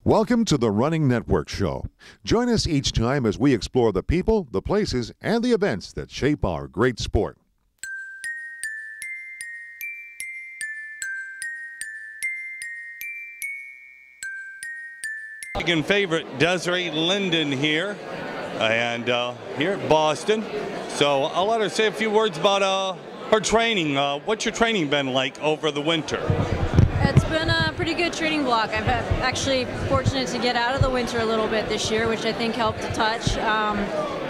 Welcome to the Running Network Show. Join us each time as we explore the people, the places, and the events that shape our great sport. Flanagan favorite Desiree Linden here, and here at Boston. So I'll let her say a few words about her training. What's your training been like over the winter? It's been a pretty good training block. I've actually fortunate to get out of the winter a little bit this year, which I think helped a touch.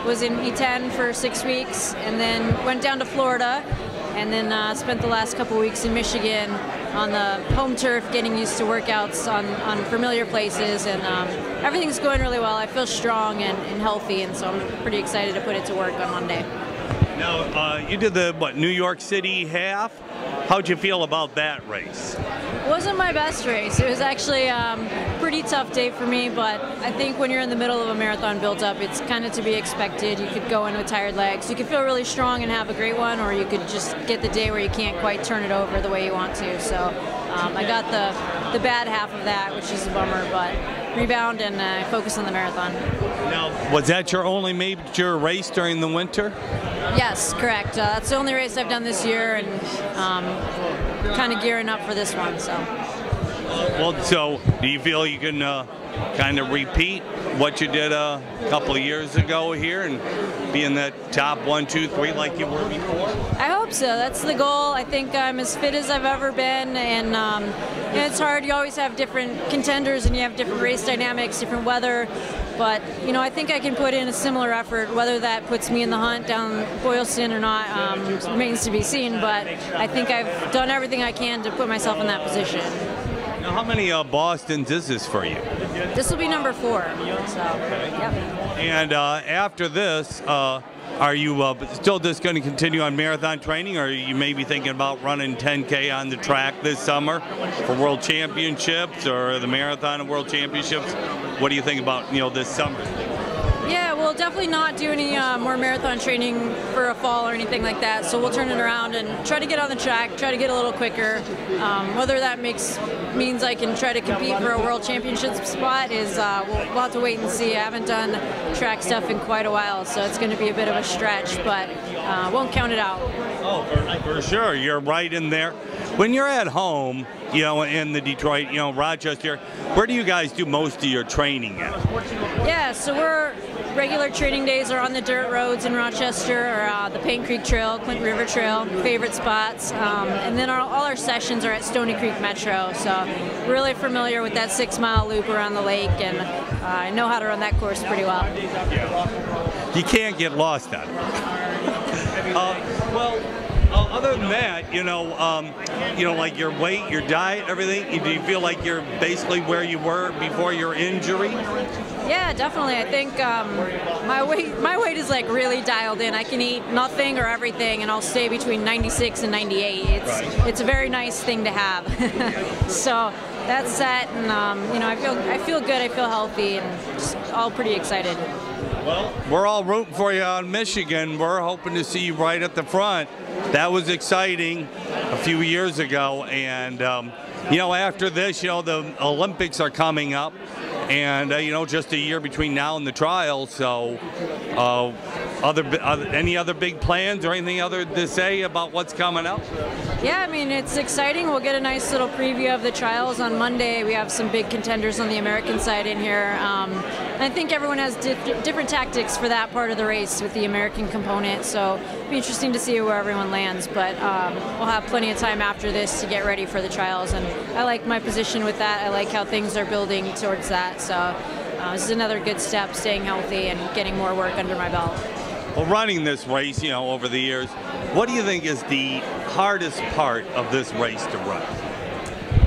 Was in E10 for 6 weeks, and then went down to Florida, and then spent the last couple weeks in Michigan on the home turf, getting used to workouts on familiar places, and everything's going really well. I feel strong and healthy, and so I'm pretty excited to put it to work on Monday. Now, you did the, New York City half? How'd you feel about that race? It wasn't my best race. It was actually a pretty tough day for me, but I think when you're in the middle of a marathon build-up, it's kind of to be expected. You could go in with tired legs. You could feel really strong and have a great one, or you could just get the day where you can't quite turn it over the way you want to. So I got the bad half of that, which is a bummer, but rebound and focus on the marathon. Now, was that your only major race during the winter? Yes, correct. That's the only race I've done this year, and kind of gearing up for this one. So do you feel you can kind of repeat what you did a couple of years ago here and be in that top 1, 2, 3 like you were before? I hope so. That's the goal. I think I'm as fit as I've ever been, and it's hard. You always have different contenders, and you have different race dynamics, different weather. But, I think I can put in a similar effort. Whether that puts me in the hunt down Boylston or not remains to be seen, but I think I've done everything I can to put myself in that position. Now, how many Bostons is this for you? This will be number 4. So, yep. And after this, are you still just going to continue on marathon training, or are you maybe thinking about running 10K on the track this summer for World Championships or the Marathon and World Championships? What do you think about, this summer? Yeah, we'll definitely not do any more marathon training for a fall or anything like that. So we'll turn it around and try to get on the track, try to get a little quicker. Whether that means I can try to compete for a World Championship spot is we'll have to wait and see. I haven't done track stuff in quite a while, so it's going to be a bit of a stretch, but won't count it out. Oh, for sure. You're right in there. When you're at home, in the Detroit, Rochester, where do you guys do most of your training at? Yeah, so regular training days are on the dirt roads in Rochester, or the Paint Creek Trail, Clinton River Trail, favorite spots. And then all our sessions are at Stony Creek Metro, so really familiar with that 6-mile loop around the lake, and I know how to run that course pretty well. You can't get lost on it. Other than that, like your weight, your diet, everything, do you feel like you're basically where you were before your injury? Yeah, definitely. I think my weight is like really dialed in. I can eat nothing or everything, and I'll stay between 96 and 98. It's a very nice thing to have. So that's set, and I feel good. I feel healthy, and just all pretty excited. Well, we're all rooting for you on Michigan. We're hoping to see you right at the front. That was exciting a few years ago, and after this, the Olympics are coming up, and just a year between now and the trials. So, any other big plans or anything other to say about what's coming up? Yeah, I mean, it's exciting. We'll get a nice little preview of the trials on Monday. We have some big contenders on the American side in here. I think everyone has different tactics for that part of the race with the American component, so it'll be interesting to see where everyone lands. But we'll have plenty of time after this to get ready for the trials, and I like my position with that. I like how things are building towards that. So this is another good step, staying healthy and getting more work under my belt. Well, running this race, over the years, what do you think is the hardest part of this race to run?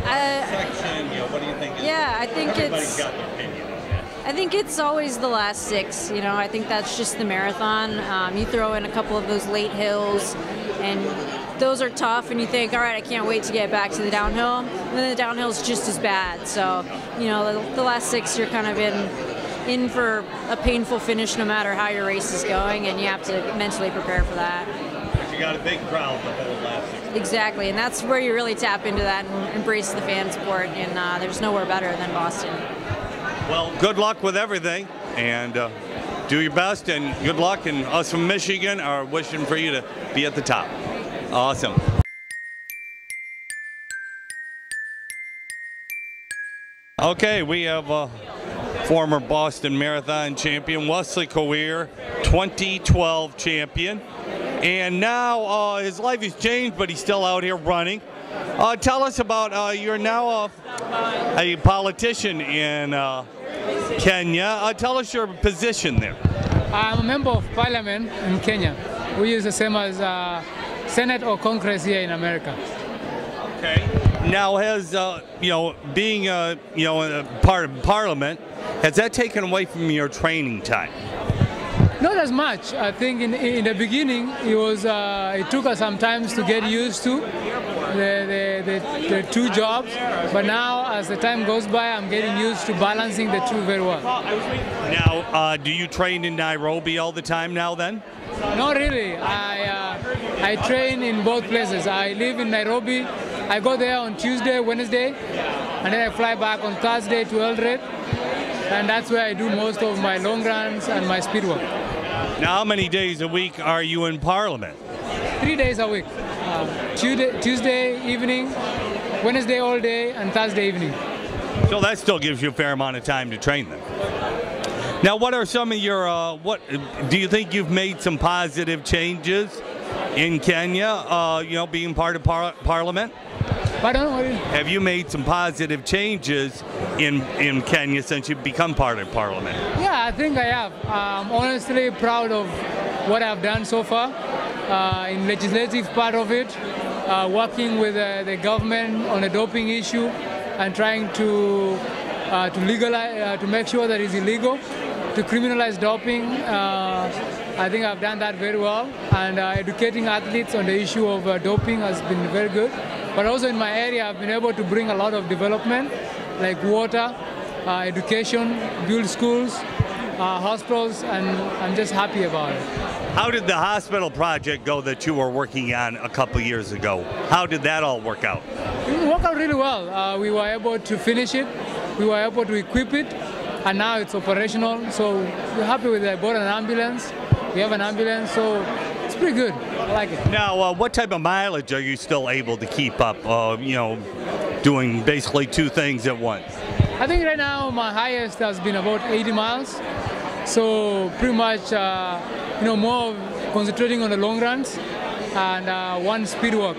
Section, what do you think? I think everybody's got an opinion on that. I think it's always the last 6. I think that's just the marathon. You throw in a couple of those late hills, and those are tough, and you think, all right, I can't wait to get back to the downhill. And then the downhill's just as bad. So, the last 6, you're kind of in for a painful finish no matter how your race is going, and you have to mentally prepare for that. But you got a big crowd the whole last 6. Exactly, and that's where you really tap into that and embrace the fan support, and there's nowhere better than Boston. Well, good luck with everything, and do your best, and good luck. And us from Michigan are wishing for you to be at the top. Awesome. Okay, we have former Boston Marathon champion Wesley Korir, 2012 champion, and now his life has changed, but he's still out here running. Tell us about, you're now a politician in Kenya. Tell us your position there. I'm a member of parliament in Kenya. We use the same as Senate or Congress here in America. Okay. Now, has being a part of Parliament, has that taken away from your training time? Not as much. I think in the beginning it took us some time to get used to the two jobs, but now as the time goes by, I'm getting used to balancing the two very well. Now, do you train in Nairobi all the time now then? Not really. I train in both places. I live in Nairobi. I go there on Tuesday, Wednesday, and then I fly back on Thursday to Eldoret, and that's where I do most of my long runs and my speed work. Now, how many days a week are you in Parliament? 3 days a week. Tuesday evening, Wednesday all day, and Thursday evening. So that still gives you a fair amount of time to train them. Now, what are some of your, what do you think you've made some positive changes in Kenya, being part of Parliament? Pardon? Have you made some positive changes in Kenya since you've become part of Parliament? Yeah, I think I have. I'm honestly proud of what I've done so far in legislative part of it, working with the government on the doping issue and trying to legalize, to make sure that it's illegal, to criminalize doping. I think I've done that very well, and educating athletes on the issue of doping has been very good. But also in my area, I've been able to bring a lot of development, like water, education, build schools, hospitals, and I'm just happy about it. How did the hospital project go that you were working on a couple years ago? How did that all work out? It worked out really well. We were able to finish it, we were able to equip it, and now it's operational. So we're happy with it. I bought an ambulance. We have an ambulance, so it's pretty good. I like it. Now, what type of mileage are you still able to keep up, doing basically two things at once? I think right now my highest has been about 80 miles. So pretty much, more concentrating on the long runs and one speed walk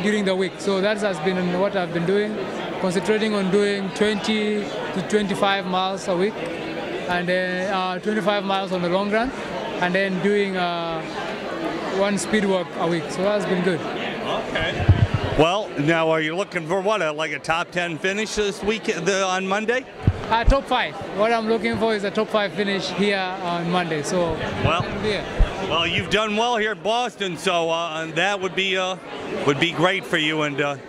during the week. So that has been what I've been doing, concentrating on doing 20 to 25 miles a week, and then 25 miles on the long run, and then doing one speed walk a week. So that's been good. Okay. Well, now are you looking for what, like a top 10 finish this week on Monday? Top 5. What I'm looking for is a top 5 finish here on Monday. So well, you've done well here in Boston, so that would be great for you, and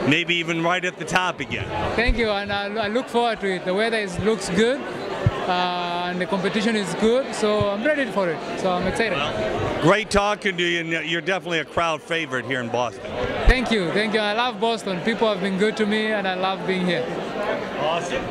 maybe even right at the top again. Thank you, and I look forward to it. The weather looks good, and the competition is good, so I'm ready for it. So I'm excited. Well, great talking to you, and you're definitely a crowd favorite here in Boston. Thank you, thank you. I love Boston. People have been good to me, and I love being here. Awesome.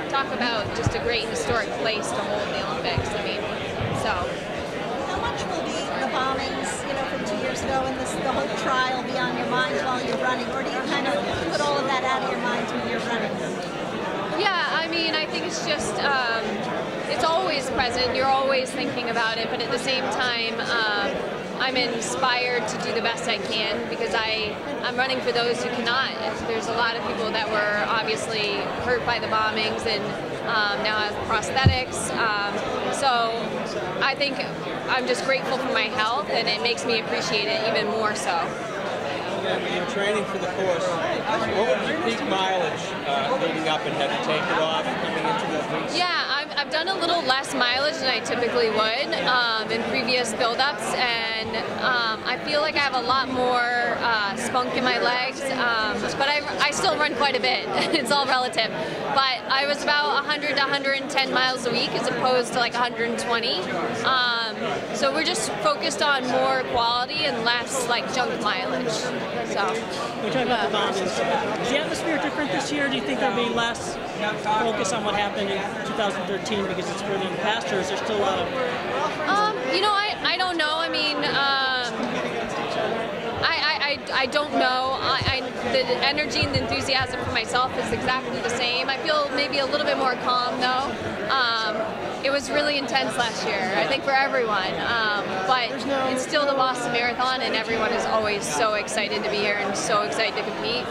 Talk about just a great historic place to hold the Olympics. I mean, so. How much will the bombings, from 2 years ago and the whole trial be on your mind while you're running, or do you kind of put all of that out of your mind when you're running? Yeah, I mean, I think it's just, it's always present. You're always thinking about it, but at the same time, I'm inspired to do the best I can because I'm running for those who cannot. There's a lot of people that were obviously hurt by the bombings and now have prosthetics. So I think I'm just grateful for my health, and it makes me appreciate it even more so. When you're training for the course, what was your peak mileage leading up, and have you taken it off coming into those weeks? Yeah, I've done a little less mileage than I typically would in previous build-ups, and I feel like I have a lot more spunk in my legs, but I still run quite a bit. It's all relative. But I was about 100 to 110 miles a week as opposed to like 120. So we're just focused on more quality and less like junk mileage. So. We're talking about the bombings. Is the atmosphere different this year? Do you think there'll be less focus on what happened in 2013 because it's further in the past, or is there still a lot of... You know, I don't know. I mean, I don't know. The energy and the enthusiasm for myself is exactly the same. I feel maybe a little bit more calm though. It was really intense last year, I think, for everyone. But it's still the Boston Marathon, and everyone is always so excited to be here and so excited to compete.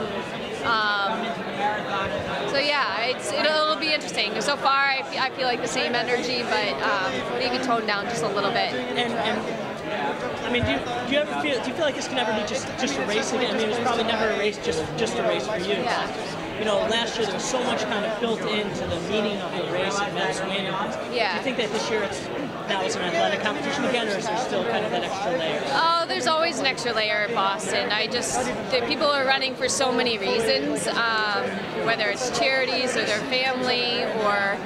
So yeah, it'll be interesting. So far, I feel like the same energy, but maybe toned down just a little bit. And I mean, do you feel like this can ever be just a race again? I mean, it was probably never a race, just a race for you. Yeah. You know, last year there was so much kind of built into the meaning of the race and men's win. Yeah. Do you think that this year now it's an athletic competition again, or is there still kind of that extra layer? Oh, there's always an extra layer at Boston. The people are running for so many reasons, whether it's charities or their family, or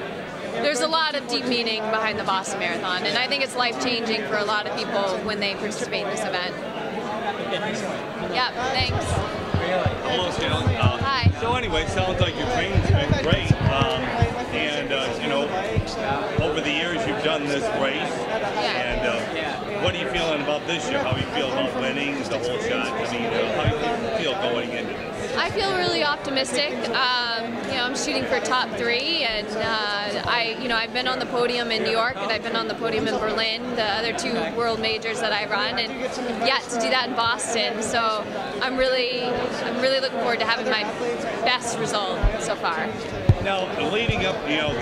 there's a lot of deep meaning behind the Boston Marathon, and I think it's life-changing for a lot of people when they participate in this event. Yeah, thanks. Hello, Shailen. Hi. So anyway, sounds like your training's been great, and you know, over the years you've done this race, and what are you feeling about this year? How do you feel about winning the whole shot? I mean, how do you feel going into this? I feel really optimistic. You know, I'm shooting for top 3, and I've been on the podium in New York, and I've been on the podium in Berlin, the other 2 world majors that I run, and yet to do that in Boston. So I'm really looking forward to having my best result so far. Now, leading up, you know,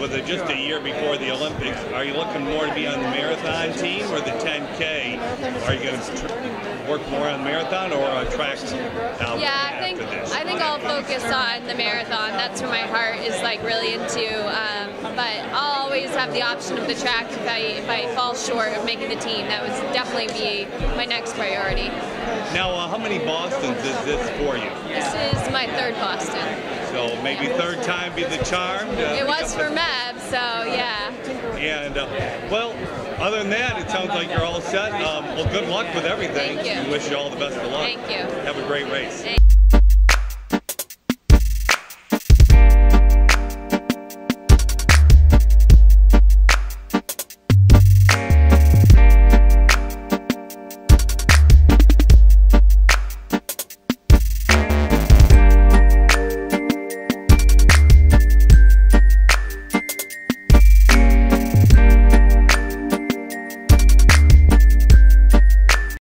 was it just a year before the Olympics? Are you looking more to be on the marathon team or the 10K? Are you going to work more on the marathon or on tracks after this? I think I'll focus on the marathon. That's where my heart is like really into. But I'll always have the option of the track if I fall short of making the team. That would definitely be my next priority. Now, how many Bostons is this for you? This is my 3rd Boston. So maybe 3rd time be the charm? It was for Meb, so yeah. And, well, other than that, it sounds like you're all set. Well, good luck with everything. Thank you. We wish you all the best of luck. Thank you. Have a great race. Thank